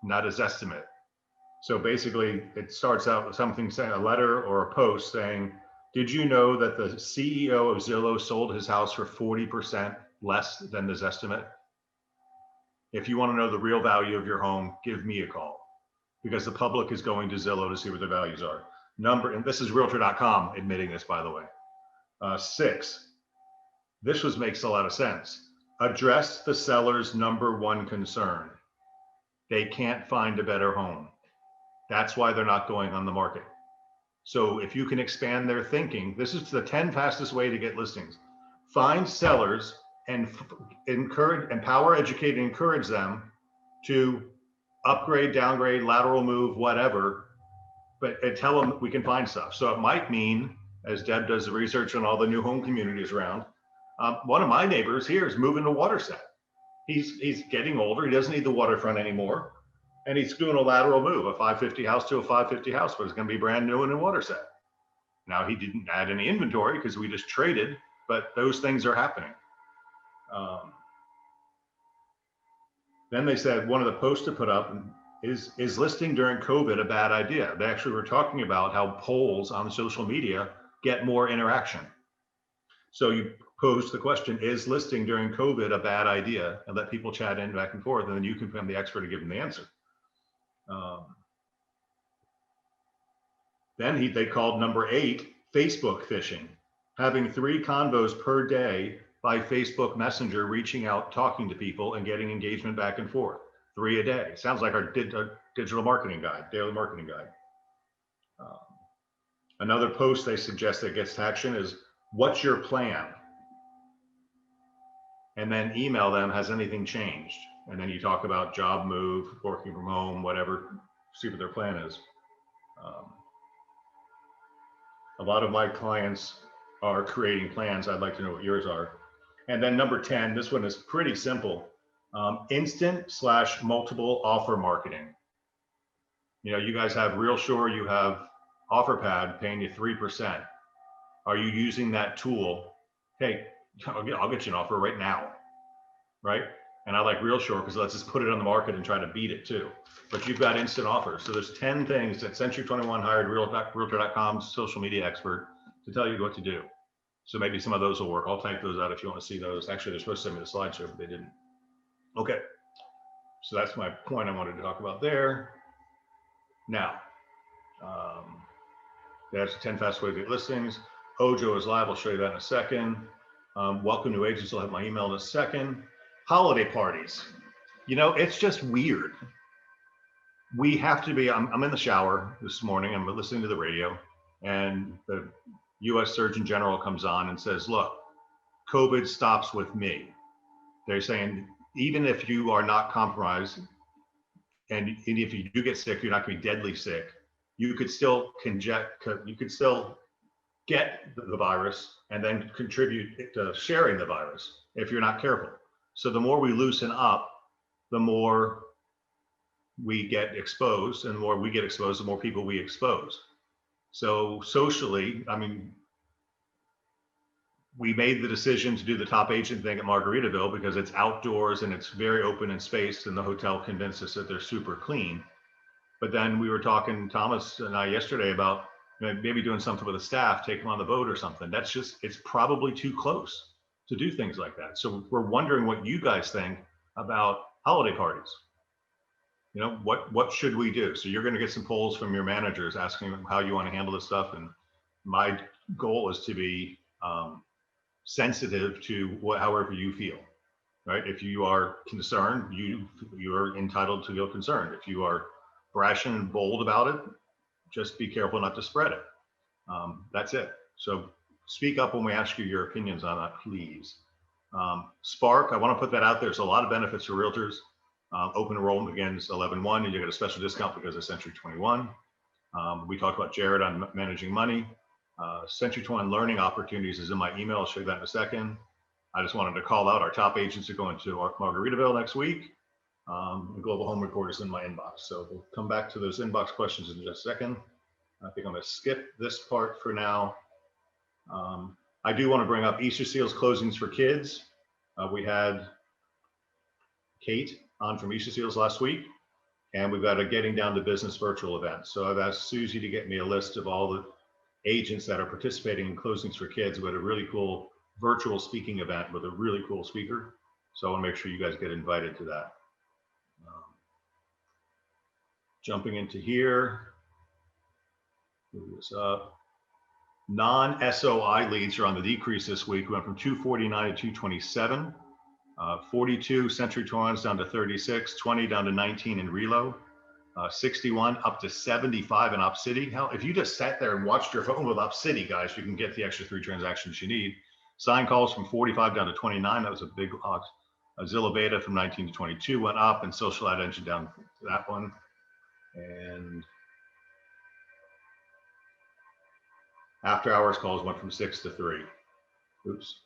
not a Zestimate. So basically it starts out with something saying a letter or a post saying, did you know that the CEO of Zillow sold his house for 40% less than the Zestimate? If you want to know the real value of your home, give me a call, because the public is going to Zillow to see what their values are. And this is Realtor.com admitting this, by the way. 6, this makes a lot of sense. Address the seller's number 1 concern. They can't find a better home. That's why they're not going on the market. So if you can expand their thinking, this is the 10 fastest way to get listings. Find sellers and encourage, empower, educate, and encourage them to upgrade, downgrade, lateral move, whatever, and tell them we can find stuff. So it might mean, as Deb does the research on all the new home communities around, one of my neighbors here is moving to Waterset. He's getting older. He doesn't need the waterfront anymore. And he's doing a lateral move, a 550 house to a 550 house, but it's going to be brand new and in Waterset. Now, he didn't add any inventory because we just traded, but those things are happening. Then they said one of the posts to put up is listing during COVID a bad idea? They actually were talking about how polls on social media get more interaction. So you pose the question, is listing during COVID a bad idea? And let people chat in back and forth, and then you can become the expert to give them the answer. Then they called number 8, Facebook phishing, having 3 convos per day by Facebook Messenger, reaching out, talking to people and getting engagement back and forth. 3 a day. Sounds like our digital marketing guide, daily marketing guide. Another post they suggest that gets traction is, what's your plan? And then email them, has anything changed? And then you talk about job move, working from home, whatever, see what their plan is. A lot of my clients are creating plans. I'd like to know what yours are. And then number 10, this one is pretty simple. Instant/multiple offer marketing. You know, you guys have RealSure, you have OfferPad paying you 3%. Are you using that tool? Hey, I'll get you an offer right now, right? And I like RealSure because let's just put it on the market and try to beat it too. But you've got instant offers. So there's 10 things that Century 21 hired Realtor.com's social media expert to tell you what to do. So maybe some of those will work. I'll type those out if you want to see those. Actually, they're supposed to send me the slideshow, but they didn't. Okay, so that's my point I wanted to talk about there. Now, there's 10 fast ways to get listings. Ojo is live. I'll show you that in a second. Welcome new agents. I'll have my email in a second. Holiday parties. You know, it's just weird. We have to be, I'm in the shower this morning. I'm listening to the radio, and the US Surgeon General comes on and says, look, COVID stops with me. They're saying, even if you are not compromised, and if you do get sick, you're not going to be deadly sick, you could still get the virus and then contribute to sharing the virus if you're not careful. So the more we loosen up, the more we get exposed, and the more we get exposed, the more people we expose. So socially, I mean, we made the decision to do the top agent thing at Margaritaville because it's outdoors and it's very open and spaced, and the hotel convinced us that they're super clean. But then we were talking, Thomas and I, yesterday about maybe doing something with the staff, take them on the boat or something. That's just, it's probably too close to do things like that. So we're wondering what you guys think about holiday parties. You know, what should we do? So you're going to get some polls from your managers asking them how you want to handle this stuff. And my goal is to be sensitive to however you feel, right? If you are concerned, you are entitled to feel concerned. If you are brash and bold about it, just be careful not to spread it. That's it. So speak up when we ask you your opinions on that, please. Spark, I want to put that out there. There's a lot of benefits for realtors. Open enrollment again is 11/1, and you get a special discount because of Century 21. We talked about Jared on managing money. Century 21 learning opportunities is in my email. I'll show you that in a second. I just wanted to call out our top agents are going to Margaritaville next week. The Global Home Report is in my inbox. So we'll come back to those inbox questions in just a second. I think I'm going to skip this part for now. I do want to bring up Easter Seals closings for kids. We had Kate on from Easter Seals last week, and we've got a Getting Down to Business virtual event. So I've asked Susie to get me a list of all the agents that are participating in closings for kids. We had a really cool virtual speaking event with a really cool speaker. So I want to make sure you guys get invited to that. Jumping into here, move this up. Non-SOI leads are on the decrease this week. We went from 249 to 227. 42 Century 21s down to 36, 20 down to 19 in Relo, 61 up to 75 in Op City. Hell, if you just sat there and watched your phone with Op City, guys, you can get the extra 3 transactions you need. Sign calls from 45 down to 29. That was a big loss. Zillow Beta from 19 to 22 went up, and Social Ad Engine down to that one. And After hours calls went from 6 to 3. Oops.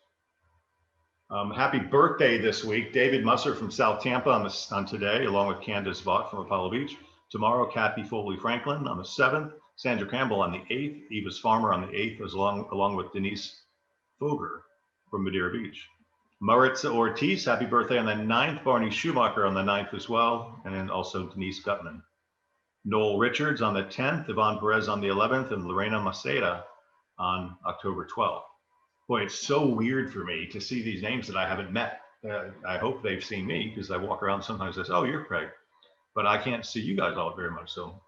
Happy birthday this week, David Musser from South Tampa on today, along with Candace Vaught from Apollo Beach. Tomorrow, Kathy Foley Franklin on the 7th, Sandra Campbell on the 8th, Eva's Farmer on the 8th, along with Denise Foger from Madeira Beach. Maritza Ortiz, happy birthday on the 9th, Barney Schumacher on the 9th as well, and then also Denise Gutman. Noel Richards on the 10th, Yvonne Perez on the 11th, and Lorena Maceda on October 12th. Boy, it's so weird for me to see these names that I haven't met. I hope they've seen me because I walk around sometimes and say, oh, you're Craig. But I can't see you guys all very much, so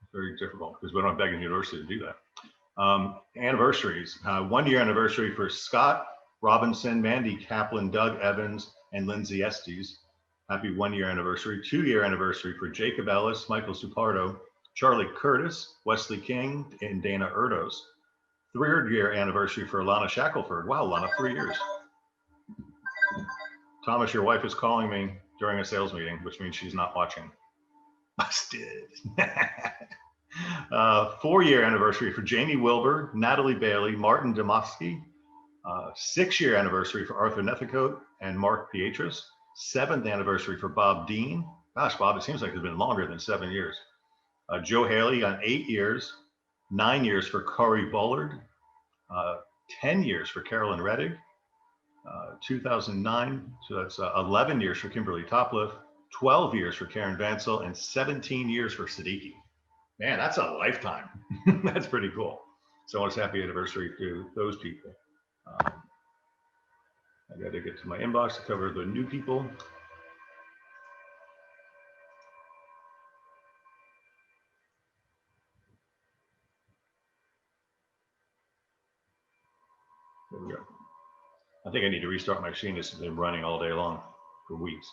it's very difficult because we don't have Beggin University to do that. Anniversaries, 1 year anniversary for Scott Robinson, Mandy Kaplan, Doug Evans, and Lindsay Estes. Happy 1 year anniversary. 2 year anniversary for Jacob Ellis, Michael Supardo, Charlie Curtis, Wesley King, and Dana Erdos. 3rd year anniversary for Lana Shackelford. Wow, Lana, 3 years. Thomas, your wife is calling me during a sales meeting, which means she's not watching. Busted. 4 year anniversary for Jamie Wilbur, Natalie Bailey, Martin Demofsky. 6 year anniversary for Arthur Nethicote and Mark Pietras. 7th anniversary for Bob Dean. Gosh, Bob, it seems like it's been longer than 7 years. Joe Haley on 8 years. 9 years for Corey Bullard. 10 years for Carolyn Reddick. 2009, so that's 11 years for Kimberly Topliff, 12 years for Karen Vansel, and 17 years for Siddiqui. Man, that's a lifetime. That's pretty cool. So it's happy anniversary to those people. I got to get to my inbox to cover the new people. There we go. I think I need to restart my machine. This has been running all day long for weeks.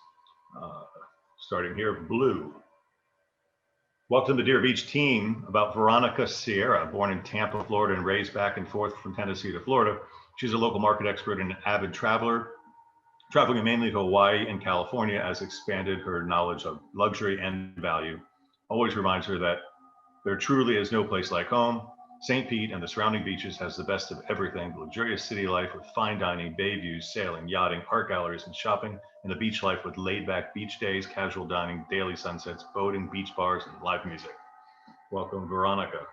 Starting here, blue. Welcome to Deer Beach team about Veronica Sierra, born in Tampa, Florida, and raised back and forth from Tennessee to Florida. She's a local market expert and an avid traveler, traveling mainly to Hawaii and California, has expanded her knowledge of luxury and value. Always reminds her that there truly is no place like home. St. Pete and the surrounding beaches has the best of everything: the luxurious city life with fine dining, bay views, sailing, yachting, art galleries, and shopping, and the beach life with laid-back beach days, casual dining, daily sunsets, boating, beach bars, and live music. Welcome, Veronica.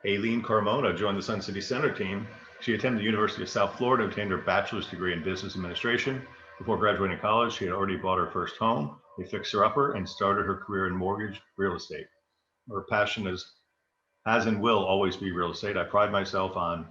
Aileen Carmona joined the Sun City Center team. She attended the University of South Florida, obtained her bachelor's degree in business administration. Before graduating college, she had already bought her first home, a fixer-upper, and started her career in mortgage real estate. Her passion has and will always be real estate. I pride myself on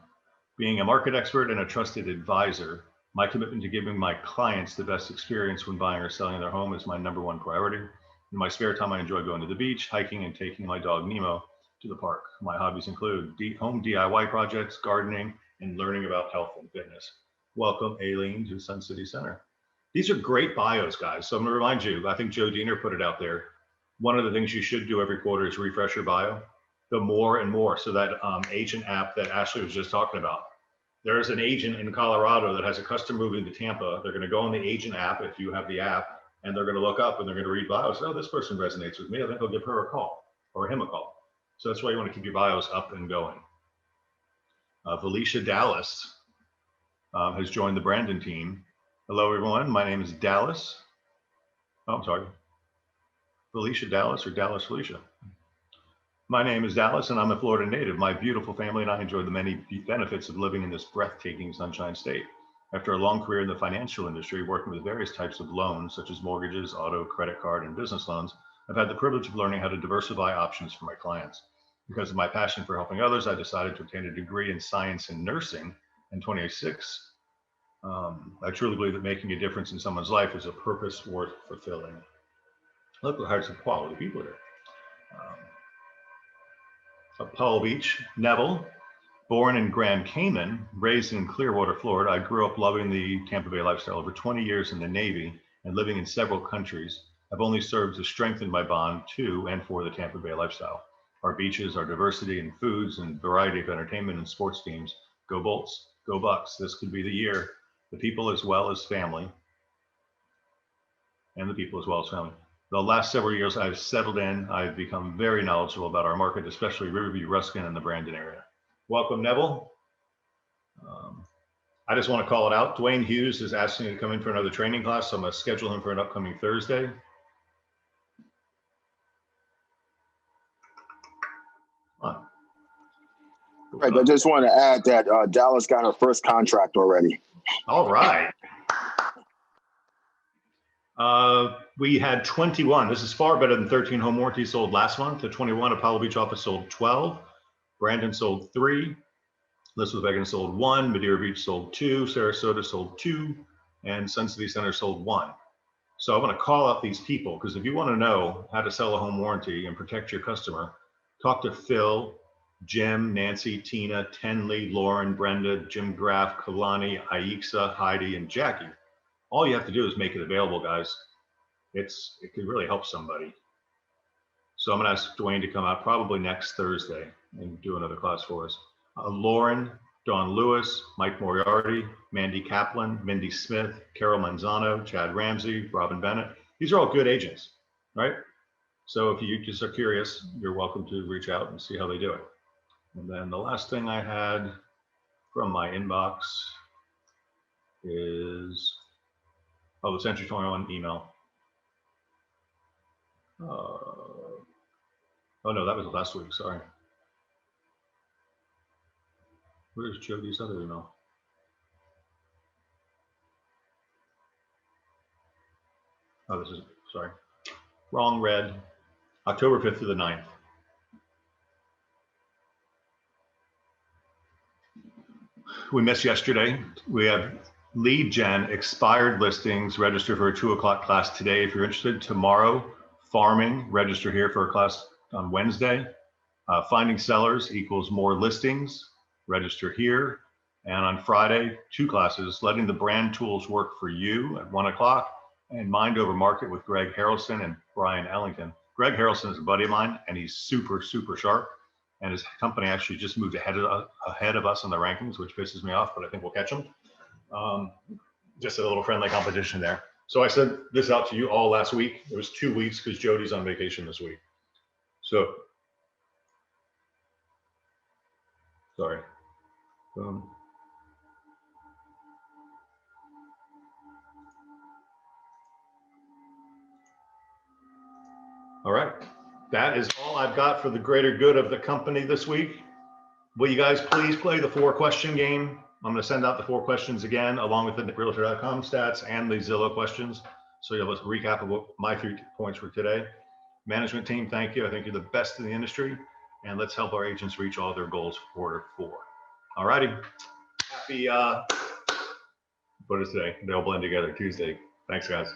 being a market expert and a trusted advisor. My commitment to giving my clients the best experience when buying or selling their home is my #1 priority. In my spare time, I enjoy going to the beach, hiking, and taking my dog Nemo to the park. My hobbies include home DIY projects, gardening, and learning about health and fitness. Welcome, Aileen, to Sun City Center. These are great bios, guys. So I'm going to remind you, I think Joe Diener put it out there. One of the things you should do every quarter is refresh your bio. The more and more. So that agent app that Ashley was just talking about. There's an agent in Colorado that has a customer moving to Tampa. They're going to go on the agent app if you have the app, and they're going to look up and they're going to read bios. Oh, this person resonates with me. I think I'll give her a call or him a call. So that's why you want to keep your bios up and going. Felicia Dallas has joined the Brandon team. Hello, everyone. My name is Dallas. Oh, I'm sorry. Felicia Dallas or Dallas Felicia. My name is Dallas, and I'm a Florida native. My beautiful family and I enjoy the many benefits of living in this breathtaking Sunshine State. After a long career in the financial industry, working with various types of loans, such as mortgages, auto, credit card, and business loans, I've had the privilege of learning how to diversify options for my clients. Because of my passion for helping others, I decided to obtain a degree in science and nursing in 2006. I truly believe that making a difference in someone's life is a purpose worth fulfilling. Look, we hired some quality people here. Apollo Beach, Neville, born in Grand Cayman, raised in Clearwater, Florida. I grew up loving the Tampa Bay lifestyle. Over 20 years in the Navy and living in several countries, I've only served to strengthen my bond to and for the Tampa Bay lifestyle. Our beaches, our diversity in foods and variety of entertainment and sports teams. Go Bolts, go Bucks. This could be the year. The people as well as family. And the people as well as family. The last several years, I've settled in. I've become very knowledgeable about our market, especially Riverview, Ruskin, and the Brandon area. Welcome, Neville. I just want to call it out. Dwayne Hughes is asking me to come in for another training class, so I'm going to schedule him for an upcoming Thursday. Right, I just want to add that Dallas got her first contract already. All right. We had 21. This is far better than 13 home warranties sold last month. The 21, Apollo Beach office sold 12. Brandon sold 3. Elizabeth Vegan sold 1. Madeira Beach sold 2. Sarasota sold 2. And Sun City Center sold 1. So I'm going to call out these people because if you want to know how to sell a home warranty and protect your customer, talk to Phil, Jim, Nancy, Tina, Tenley, Lauren, Brenda, Jim Graff, Kalani, Aixa, Heidi, and Jackie. All you have to do is make it available, guys. It could really help somebody. So I'm going to ask Dwayne to come out probably next Thursday and do another class for us. Lauren, Dawn Lewis, Mike Moriarty, Mandy Kaplan, Mindy Smith, Carol Manzano, Chad Ramsey, Robin Bennett. These are all good agents, right? So if you just are curious, you're welcome to reach out and see how they do it. And then the last thing I had from my inbox is, oh, the Century 21 email. Oh no, that was last week, sorry. Where's Jody's other email? Oh, this is, sorry. Wrong read. October 5th to the 9th. We missed yesterday. We have lead gen expired listings. Register for a 2 o'clock class today. If you're interested, tomorrow, farming, register here for a class on Wednesday. Finding sellers equals more listings. Register here. And on Friday, 2 classes, letting the brand tools work for you at 1 o'clock, and Mind Over Market with Greg Harrelson and Brian Ellington. Greg Harrelson is a buddy of mine, and he's super, super sharp. And his company actually just moved ahead of us in the rankings, which pisses me off, but I think we'll catch them. Just a little friendly competition there. So I sent this out to you all last week. It was 2 weeks because Jody's on vacation this week. So, sorry. All right. That is all I've got for the greater good of the company this week. Will you guys please play the 4-question game? I'm going to send out the 4 questions again, along with the Realtor.com stats and the Zillow questions. So you'll have a recap of what my 3 points were today. Management team, thank you. I think you're the best in the industry. And let's help our agents reach all their goals for Q4. All righty. Happy, what is today? They all blend together Tuesday. Thanks, guys.